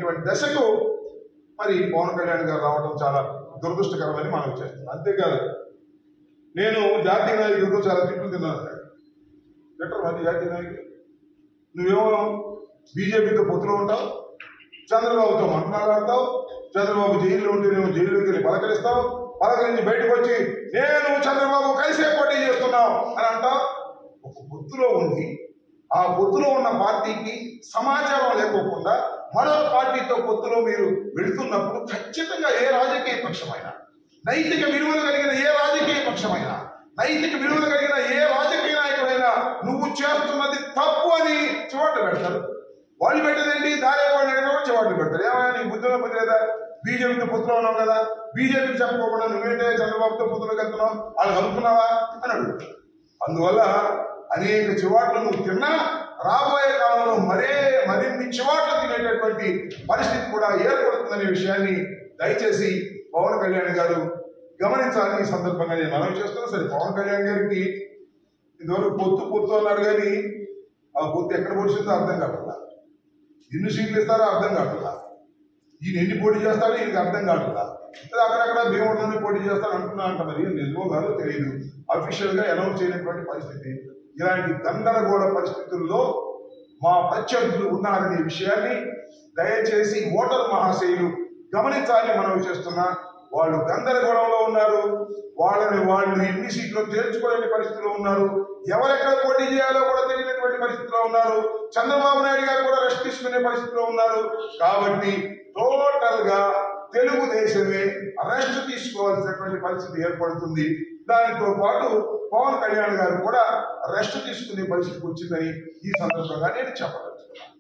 అనేటువంటి దశకు మరి పవన్ కళ్యాణ్ గారు రావడం చాలా దురదృష్టకరమని మనం చేస్తున్నాం. అంతేకాదు నేను జాతీయ నాయకులతో చాలా తిట్లు తిన్నాను. బెటర్ మరి జాతీయ నాయకులు నువ్వేమో బీజేపీతో పొత్తులో ఉంటావు, చంద్రబాబుతో మాట్లాడతావు, చంద్రబాబు జైల్లో ఉంటే నేను జైల్లోకి వెళ్ళి పలకరిస్తావు, పలకరించి బయటకు వచ్చి నేను చంద్రబాబు కలిసే పోటీ చేస్తున్నావు అని అంటావు. ఒక పొత్తులో ఉంది, ఆ పొత్తులో ఉన్న పార్టీకి సమాచారం లేకోకుండా మరో పార్టీతో పొత్తులో మీరు వెళుతున్నప్పుడు ఖచ్చితంగా ఏ రాజకీయ పక్షమైనా, నైతిక విలువలు కలిగిన ఏ రాజకీయ పక్షమైనా, నైతిక విలువలు కలిగిన ఏ రాజకీయ నాయకుడైనా నువ్వు చేస్తున్నది తప్పు అని చివాట్లు పెడతారు. వాళ్ళు పెట్టేదేంటి, దారేవాళ్ళు కూడా చివాట్లు పెడతారు. ఏమైనా నీకు బుద్ధిలో బుద్ధి లేదా? బీజేపీతో పొత్తులో ఉన్నావు కదా, బీజేపీకి చెప్పుకోకుండా నువ్వేంటే చంద్రబాబుతో పొత్తులోకి వెళ్తున్నావు, వాళ్ళు కలుపుతున్నావా అని అడుగుతారు. అందువల్ల అనేక చివాట్లు నువ్వు తిన్నా రాబోయే కాలంలో మరిన్ని చివాట్లు తినేటటువంటి పరిస్థితి కూడా ఏర్పడుతుందనే విషయాన్ని దయచేసి పవన్ కళ్యాణ్ గారు గమనించాలని ఈ సందర్భంగా నేను మనవి చేస్తున్నా. సరే, పవన్ కళ్యాణ్ గారికి ఇంతవరకు పొత్తు అన్నారు కానీ ఆ పొత్తు ఎక్కడ పొడిచిందో అర్థం కావట్లా, ఎన్ని సీట్లు ఇస్తారో అర్థం కావట్లా, ఈయన ఎన్ని పోటీ చేస్తారో ఈయనకి అర్థం కావట్లా. అక్కడక్కడ భీముడిలోనే పోటీ చేస్తాను అంటున్నా అంట. మరి నిజమో కాదో తెలియదు, అఫీషియల్ గా అనౌన్స్ చేయనటువంటి పరిస్థితి. ఇలాంటి గందరగోళ పరిస్థితుల్లో మా ప్రత్యర్థులు ఉన్నారనే విషయాన్ని దయచేసి ఓటర్ మహాశయులు గమనించాలని మనవి చేస్తున్నా. వాళ్ళు గందరగోళంలో ఉన్నారు, వాళ్ళు ఎన్ని సీట్లు తేల్చుకోలేని పరిస్థితిలో ఉన్నారు, ఎవరెక్కడ పోటీ చేయాలో కూడా తెలియనటువంటి పరిస్థితిలో ఉన్నారు. చంద్రబాబు నాయుడు గారు కూడా రెస్ట్ తీసుకునే పరిస్థితిలో ఉన్నారు. కాబట్టి టోటల్ గా తెలుగుదేశమే రెస్ట్ తీసుకోవాల్సినటువంటి పరిస్థితి ఏర్పడుతుంది. దానితో పాటు పవన్ కళ్యాణ్ గారు కూడా రెస్ట్ తీసుకునే పరిస్థితికి వచ్చిందని ఈ సందర్భంగా నేను చెప్పదలుచుకున్నాను.